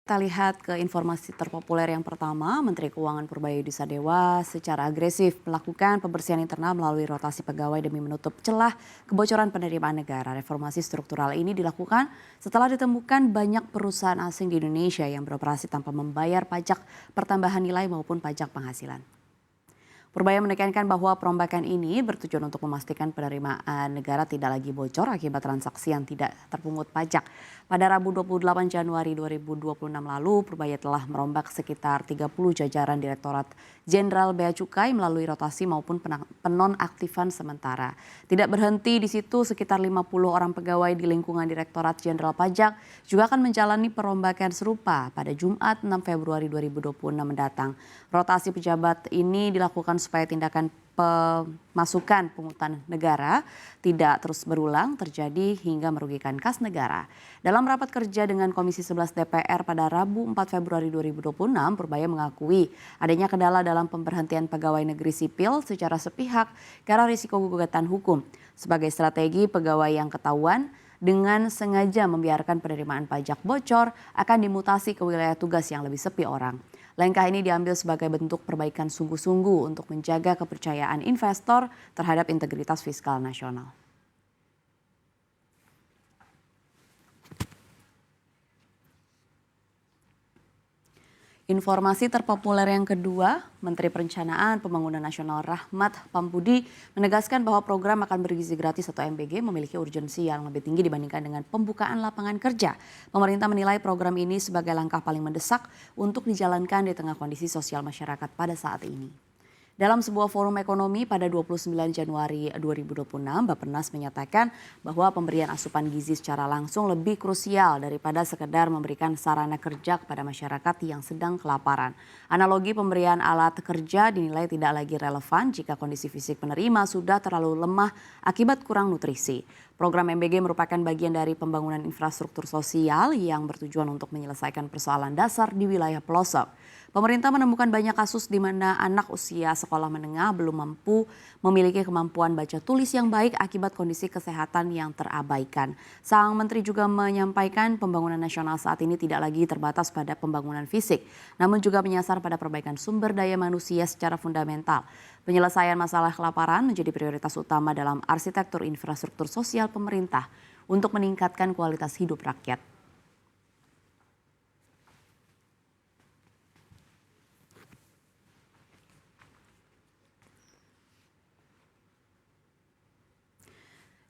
Kita lihat ke informasi terpopuler yang pertama, Menteri Keuangan Purbaya Sadewa secara agresif melakukan pembersihan internal melalui rotasi pegawai demi menutup celah kebocoran penerimaan negara. Reformasi struktural ini dilakukan setelah ditemukan banyak perusahaan asing di Indonesia yang beroperasi tanpa membayar pajak pertambahan nilai maupun pajak penghasilan. Purbaya menekankan bahwa perombakan ini bertujuan untuk memastikan penerimaan negara tidak lagi bocor akibat transaksi yang tidak terpungut pajak. Pada Rabu 28 Januari 2026 lalu, Purbaya telah merombak sekitar 30 jajaran Direktorat Jenderal Bea Cukai melalui rotasi maupun penonaktifan sementara. Tidak berhenti di situ, sekitar 50 orang pegawai di lingkungan Direktorat Jenderal Pajak juga akan menjalani perombakan serupa pada Jumat 6 Februari 2026 mendatang. Rotasi pejabat ini dilakukan supaya tindakan pemasukan pungutan negara tidak terus berulang terjadi hingga merugikan kas negara. Dalam rapat kerja dengan Komisi 11 DPR pada Rabu 4 Februari 2026, Purbaya mengakui adanya kendala dalam pemberhentian pegawai negeri sipil secara sepihak karena risiko gugatan hukum. Sebagai strategi, pegawai yang ketahuan dengan sengaja membiarkan penerimaan pajak bocor akan dimutasi ke wilayah tugas yang lebih sepi orang. Langkah ini diambil sebagai bentuk perbaikan sungguh-sungguh untuk menjaga kepercayaan investor terhadap integritas fiskal nasional. Informasi terpopuler yang kedua, Menteri Perencanaan Pembangunan Nasional Rahmat Pambudi menegaskan bahwa program makan bergizi gratis atau MBG memiliki urgensi yang lebih tinggi dibandingkan dengan pembukaan lapangan kerja. Pemerintah menilai program ini sebagai langkah paling mendesak untuk dijalankan di tengah kondisi sosial masyarakat pada saat ini. Dalam sebuah forum ekonomi pada 29 Januari 2026, Bappenas menyatakan bahwa pemberian asupan gizi secara langsung lebih krusial daripada sekedar memberikan sarana kerja kepada masyarakat yang sedang kelaparan. Analogi pemberian alat kerja dinilai tidak lagi relevan jika kondisi fisik penerima sudah terlalu lemah akibat kurang nutrisi. Program MBG merupakan bagian dari pembangunan infrastruktur sosial yang bertujuan untuk menyelesaikan persoalan dasar di wilayah pelosok. Pemerintah menemukan banyak kasus di mana anak usia sekolah menengah belum mampu memiliki kemampuan baca tulis yang baik akibat kondisi kesehatan yang terabaikan. Sang Menteri juga menyampaikan pembangunan nasional saat ini tidak lagi terbatas pada pembangunan fisik, namun juga menyasar pada perbaikan sumber daya manusia secara fundamental. Penyelesaian masalah kelaparan menjadi prioritas utama dalam arsitektur infrastruktur sosial pemerintah untuk meningkatkan kualitas hidup rakyat.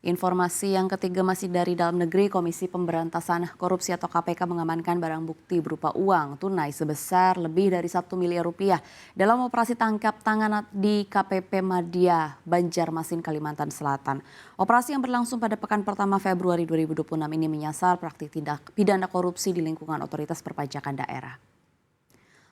Informasi yang ketiga masih dari dalam negeri, Komisi Pemberantasan Korupsi atau KPK mengamankan barang bukti berupa uang tunai sebesar lebih dari 1 miliar rupiah dalam operasi tangkap tangan di KPP Madya, Banjarmasin, Kalimantan Selatan. Operasi yang berlangsung pada pekan pertama Februari 2026 ini menyasar praktik tindak pidana korupsi di lingkungan otoritas perpajakan daerah.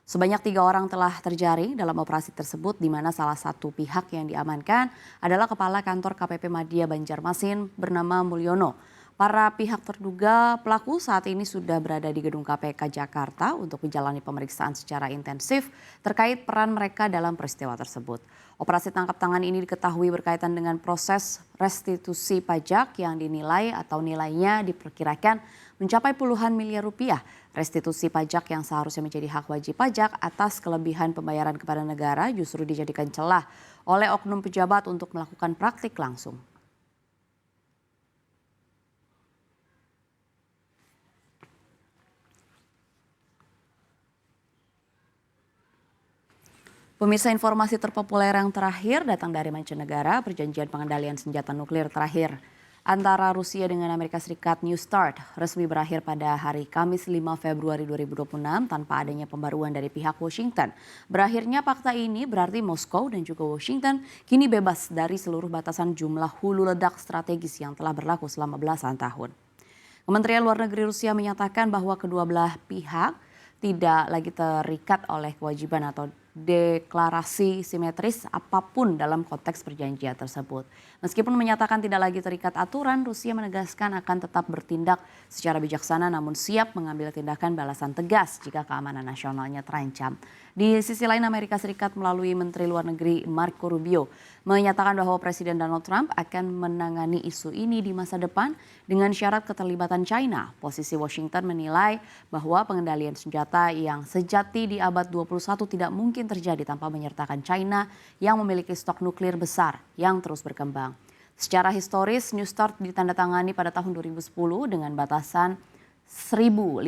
Sebanyak 3 orang telah terjaring dalam operasi tersebut, di mana salah satu pihak yang diamankan adalah Kepala Kantor KPP Madya Banjarmasin bernama Mulyono. Para pihak terduga pelaku saat ini sudah berada di gedung KPK Jakarta untuk menjalani pemeriksaan secara intensif terkait peran mereka dalam peristiwa tersebut. Operasi tangkap tangan ini diketahui berkaitan dengan proses restitusi pajak yang dinilai atau nilainya diperkirakan mencapai puluhan miliar rupiah. Restitusi pajak yang seharusnya menjadi hak wajib pajak atas kelebihan pembayaran kepada negara justru dijadikan celah oleh oknum pejabat untuk melakukan praktik langsung. Pemirsa, informasi terpopuler yang terakhir datang dari mancanegara. Perjanjian pengendalian senjata nuklir terakhir antara Rusia dengan Amerika Serikat New START resmi berakhir pada hari Kamis 5 Februari 2026 tanpa adanya pembaruan dari pihak Washington. Berakhirnya fakta ini berarti Moskow dan juga Washington kini bebas dari seluruh batasan jumlah hulu ledak strategis yang telah berlaku selama belasan tahun. Kementerian Luar Negeri Rusia menyatakan bahwa kedua belah pihak tidak lagi terikat oleh kewajiban atau deklarasi simetris apapun dalam konteks perjanjian tersebut. Meskipun menyatakan tidak lagi terikat aturan, Rusia menegaskan akan tetap bertindak secara bijaksana namun siap mengambil tindakan balasan tegas jika keamanan nasionalnya terancam. Di sisi lain, Amerika Serikat melalui Menteri Luar Negeri Marco Rubio menyatakan bahwa Presiden Donald Trump akan menangani isu ini di masa depan dengan syarat keterlibatan China. Posisi Washington menilai bahwa pengendalian senjata yang sejati di abad 21 tidak mungkin terjadi tanpa menyertakan China yang memiliki stok nuklir besar yang terus berkembang. Secara historis, New START ditandatangani pada tahun 2010 dengan batasan 1.550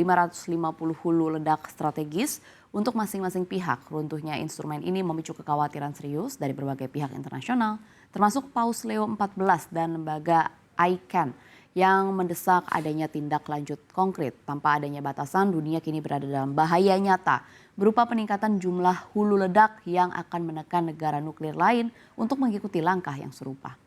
hulu ledak strategis untuk masing-masing pihak. Runtuhnya instrumen ini memicu kekhawatiran serius dari berbagai pihak internasional, termasuk Paus Leo XIV dan lembaga ICAN yang mendesak adanya tindak lanjut konkret. Tanpa adanya batasan, dunia kini berada dalam bahaya nyata berupa peningkatan jumlah hulu ledak yang akan menekan negara nuklir lain untuk mengikuti langkah yang serupa.